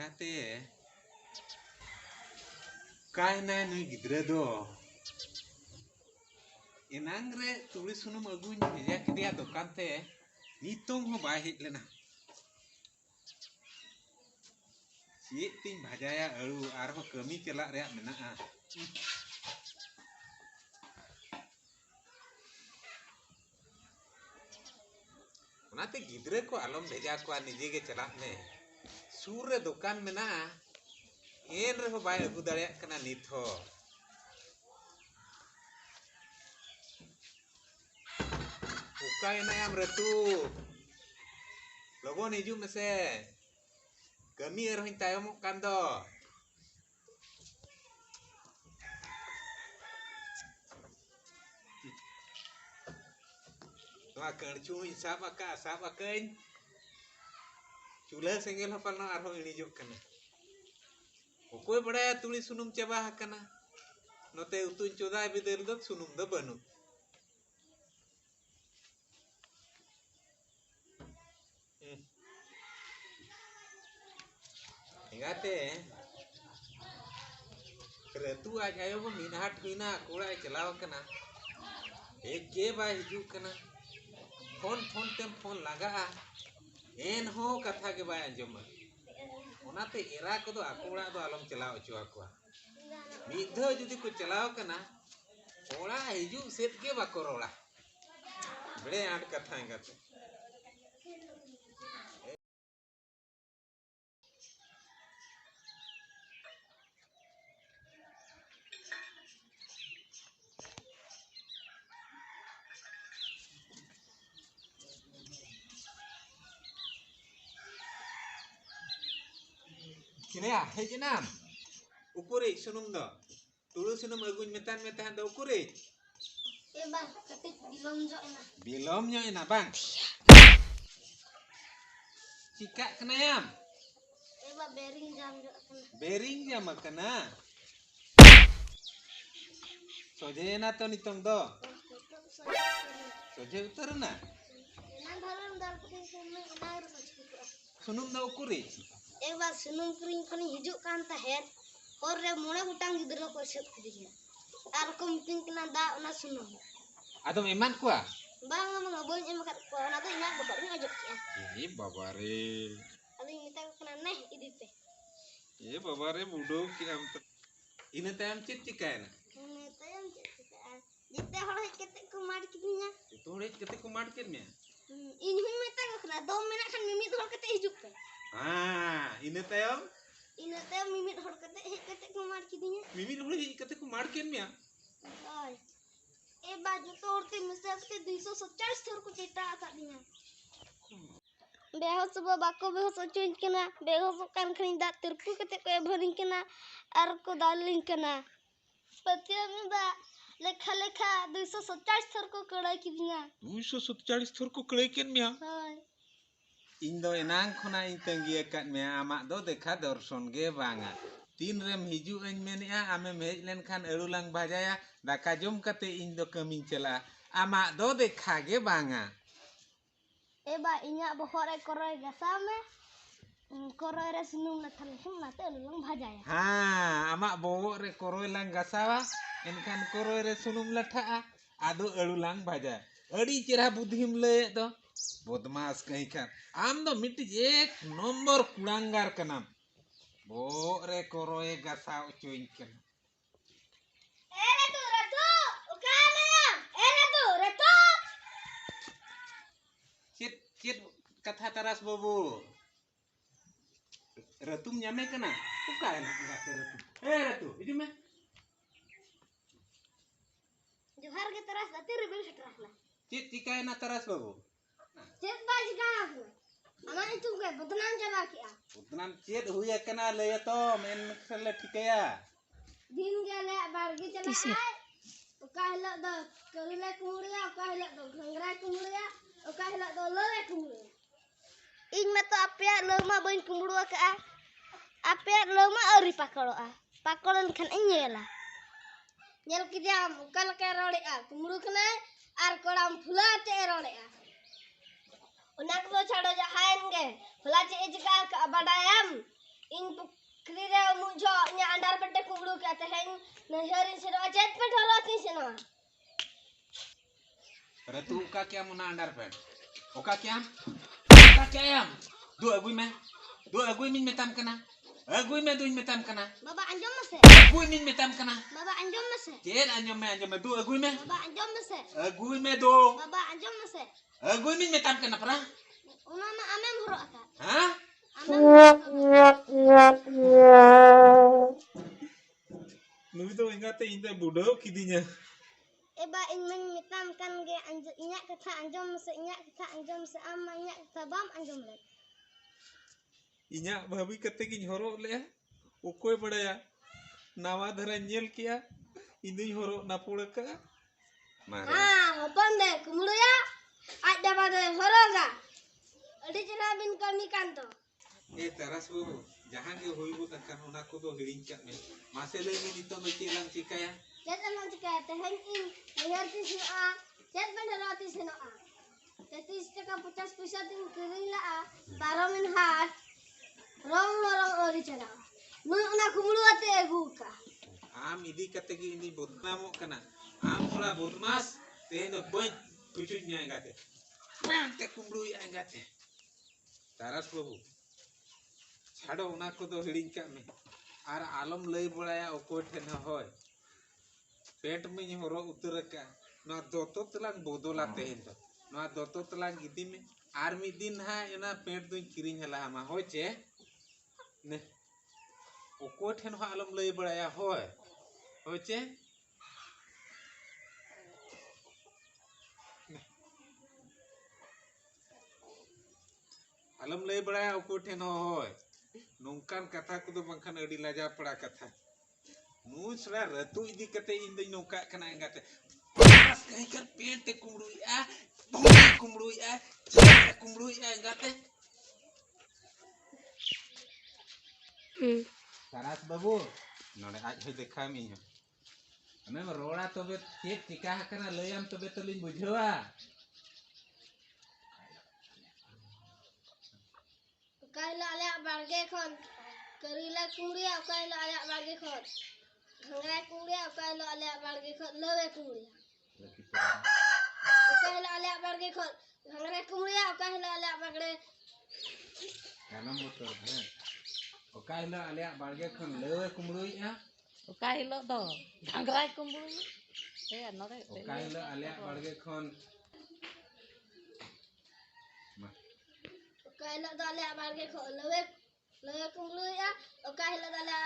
Engate kaina nui gidra do enang re tulis sunum agunya ya kedia dokan te nitong ho bai hit lena si ting bhajaya aru arho kami celak reak menaa onate gidra ko alom bheja ko nije ge celak me sur re dokan menaa en reho bai agu dareak kana nit ho Bukain ayam retu logon hijau mese kami erohin tayomuk kando Wah kercu isap akain chula senggel hafal no arho ini juk kana Okoi bada tulis sunum cebah kana note utun codai bidel dot sunum da banu Ingate retu aja yo minat hina kura celaw kana ke ba hiju kana phone tem phone laga en ho katha ke ba anjom onate era ko do akura do alom celaw chu akwa midho judi ko celaw kana ora hiju set ke ba korola bere ant katha ingate Kini ya, hejinam. Ukuri sunum do. Tulu sunum aguñ metan do ukuri. Bang, ketik bilomnya enak. Bilomnya enak bang. Cika kena yam. Bang, bearing jam jo kena. Bearing jam kena. Soje na to nitong do. Soje utar na. Enak dalam kuning sunum enak Sunum do ukuri. Bang, sunum kering kering hijau kan taher. Korre mone hutang gidra ko set kedinya. Ar ko miting kena da ona sunum. Adom eman kuah. Bang, mga boy emak ko na to inak bapak ni ajak ya. Ini babare. Ali minta kena neh idipe. Ye babare mudo ki am. Ina tayam cit cika na. Ini tayam cit cika. Jite hore ketek ko mar kedinya. Itu hore ketek ko mar kedinya. Ini minta kena dom menak kan mimit hore ketek hijuk pe. Ini tayam Ini teh mimit hor ketek ko mar kedinya. Mimit hore ketek ko mar kedinya. Ay. Baju to orte misal ke 240 थोर को चेता आता दिया बेहो सब बाको बेहो सोचुन केना बेहो कान खनि दा तिरपु कते को भरिन केना आर को दालिन केना पतिया में बा लेखा लेखा 240 थोर को कड़ाई की दिया 240 थोर को कड़ाई केन मिया हाय Indo enang khona ing tenggi akat me amak do dekha dorson ge banga tin rem hiju añ menea ame hej len khan erulang bajaya daka jom kate indo kaming cela amak do dekha ge banga ba inya bohor e koroi gasame koroi re sunum na thal hum na te erulang bajaya amak bowo re koroi lang gasawa enkhan koroi re sunum latha ado erulang bajaya adi cerah budhim le do बदमाश कहीं का आम दो मिट्टी एक number कुड़ांगार का नाम बोरे कोरोए गसाव चोइन के रतु उकाले रतु चित कथा तरस बाबू रतुम ᱧᱟᱢᱮ ᱠᱟᱱᱟ उकाय ना गाते रतु इदी में जोहार के तरस अति रिबिल सटरासला चित चिकाय ना तरस बाबू चेत बाज का अमा इतु के बदनाम चला किया बदनाम चेत हुई कना ले तो मेन खले ठिकया दिन गेले बारगी चला आय ओकाहला द करिले कुमुड़िया ओकाहला द घंगरा कुमुड़िया ओकाहला द लले कुमुड़िया इन में तो आपे लमा बन कुमुड़वा का आपे लमा अरी पाकड़ोआ पाकड़न खन इनेला नेल किजाम कल के रोड़ेआ कुमुड़ु खने आर कोड़ाम फुला ते रोड़ेआ उनाक तो छाड़ो जहाइन गे फुला चे जगा का बडायम इन पुकरी रे मुझो nya andar pete kublu ka tehen naharin seno jet pe dhorati seno अरे तू का क्या मुना अंडर पैंट ओका क्या याम दो अगुई में मेtam कना अगुई में दुई मेtam कना baba anjom mase अगुई में मेtam कना baba anjom mase केन अंजम में दो अगुई में baba anjom mase अगुई में दो baba anjom mase अगुई में मेtam कना परा una ma amem horo aka हाँ नुई तो इंगाते इंदे बुढ़ो किदिnya eba in men mitam kan ge inyak kata anjom mase inyak kata anjom se amma inyak kata bam anjom le इन्या भाभी कते की हरो ले ओकोय बड़ाया नावा धरा नेल किया इंदुई हरो नापुड़ का मारे हां hopon de kumulu ya ada bade horoga adi chera bin kami kanto ए तरस बाबू जहां के होइबो तकन ओना को दो हिडिंग का में मासे ले में नितो में चेलां चिकाया jet anong chikate hen in mayarti sino a jet bandarati sino a 30 taka 50 paisa tin kiring la a paro min hat rong ori chera nun una kumulu ate egu ka आम इदी कते की इनी बदनामो कना आम थोड़ा बदमाश तेन बन कुछ न्याय गाते ते कुमड़ू आंगाते तारस बाबू छाड़ो ओना को दो हिडिंग का में आर आलम लई बड़ाया ओको ठेन होय पेट में हरो उतर का ना दोतो तलांग बोदोला तेन तो ना दोतो तलांग इदी में आर मी दिन हा एना पेट दुई किरिंग हला मा होय चे ने ओको ठेन हो आलम लई बड़ाया होय होचे आलम लई बड़ाया ओको ठेन होय नोंकान कथा को दो बंखान अडी लाजा पड़ा कथा नु सरा रतु इदी कते इन दई नोका कना गाते बस कहीं कर पेट ते कुमड़ुया बहुत कुमड़ुया चेट कुमड़ुया गाते तारास बाबू नोडे आज हे देखा मी हमें रोड़ा तबे चेक चिका कना लयम तबे तलिन बुझवा kaila ale barge khon karila kumriya kaila ale barge khon hangrai kumriya kaila ale barge khon lowe kumriya kaila ale barge khon hangrai kumriya kaila ale barge kana motor है ओका हिलो आले बारगे खन लेवे कुमड़ुया ओका हिलो दो ढंगराय कुमड़ू ए नरे ओका हिलो आले बारगे खन kaila ale barge khon lowe kumriya kaila ale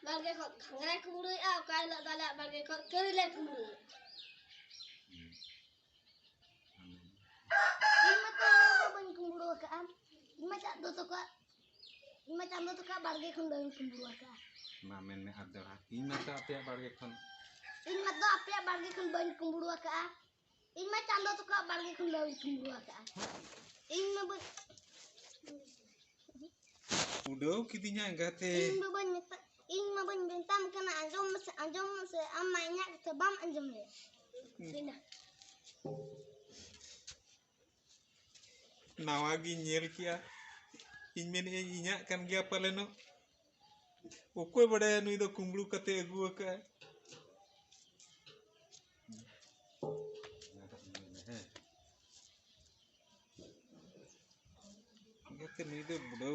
barge khon hangrai kumriya kaila ale barge khon karila kumriya ima to ban kumru ka am ima cha do to ka ima cha do to ka barge khon ban kumru ka Mammen में आदरा इन में तो आपे बारगे खन ima to apya barge khon ban kumru ka ima cha do to ka barge khon ban kumru ka ima ban उडो किदिnya गाते ima ban bentam kana anjom se amma nya ke bam anjom le sina नावागी नेल किया इन में इन्या kan गया पालेनो ओकोय बड़ाया नुई दो कुमड़ू कते अगु का गते नुई दो बुडो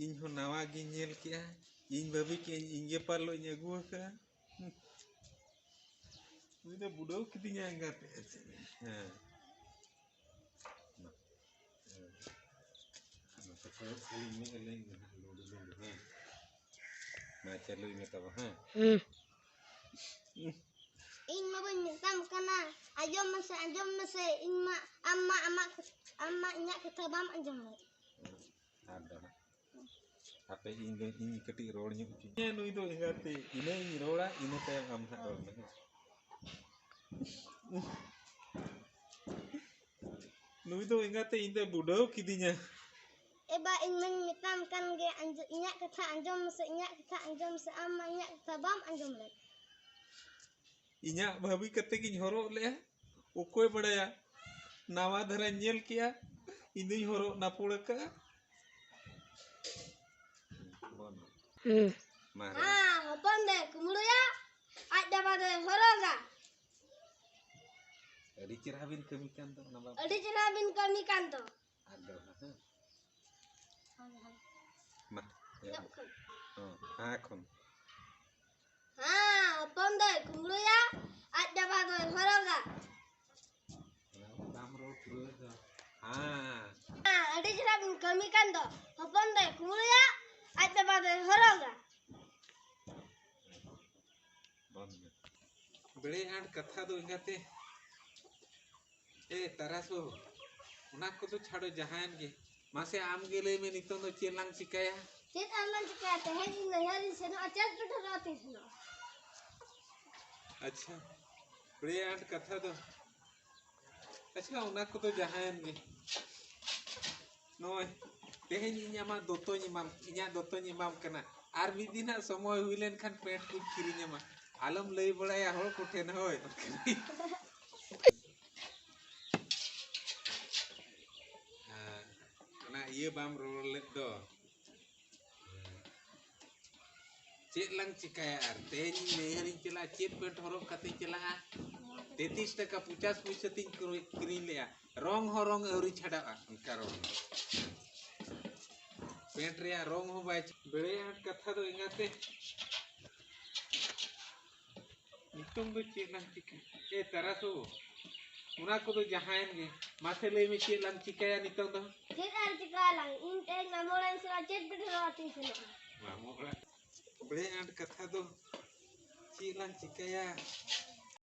इन हो नावागी नेल किया इन भाभी के इंगे पालो इन अगु का नुई दो बुडो किदिnya गाते हां चलो में तब हाँ in ma ban bentam kana anjom se in ma amma nya ke bam anjom le ada apa ini ketik rollnya ucinya nu itu ingati ini rola ini teh amsa roll nu itu ingati ini budau kidinya eba in men mitam kan ge nya kata anjom se amma nya kata bam anjom le इन्या भाभी कते की हरो ले ओकोय बड़ाया नावा धरा nail किया इंदुई हरो नापुड़ का Mare. हाँ अपन दे कुमड़िया आज डबा दे हरोगा Adi cerah bin kami kan tu nama. अड़ी चला बिन कमी Kanto Ada. Mah. Ya. Oh, akon. हाँ अपन दे कुमड़िया आज डबा दे हरोगा Bam ro terus. Ah. हाँ अड़ी चला बिन कमी कांतो अपन दे कुमड़िया आज डबा दे हरोगा बड़े आंट कथा दो इंगाते ए तरासो उना को तो छाड़ो जहान के मासे आम गेले में नितो नो चेलांग चिकाया चेत अल्लाह चिकाते हैं इन नहरी से ना अचार पे ठहराते हैं अच्छा बड़े आंट कथा दो अच्छा उना को तो जहान के नोय तेहेन इन्यामा दोतो निमाम इन्या दोतो निमाम कना आर मिदिना समय हुइलेन खान पेट को किरिन्यामा आलम लई बड़ाया हो कोठेन होय ना ये बाम रोल दो चेत लंग चिकाया आर तेनी नेहरी चला चेत पेट हरो कते चला 33 टका 50 पैसा तीन किरी लिया रंग हो रंग औरी छड़ा उनका रंग पेट रे रंग हो बाय बड़े हाट कथा दो इंगाते नितुम दो चेत लंग चिका ए तरासो उना को तो जहान गे माथे ले में चेत लंग चिकाया नितुम दो चेत आर चिका लंग इन तेज मामोड़न से चेत पे ठहराते हैं मामोड़ा बड़े हाट कथा दो चेत लंग चिकाया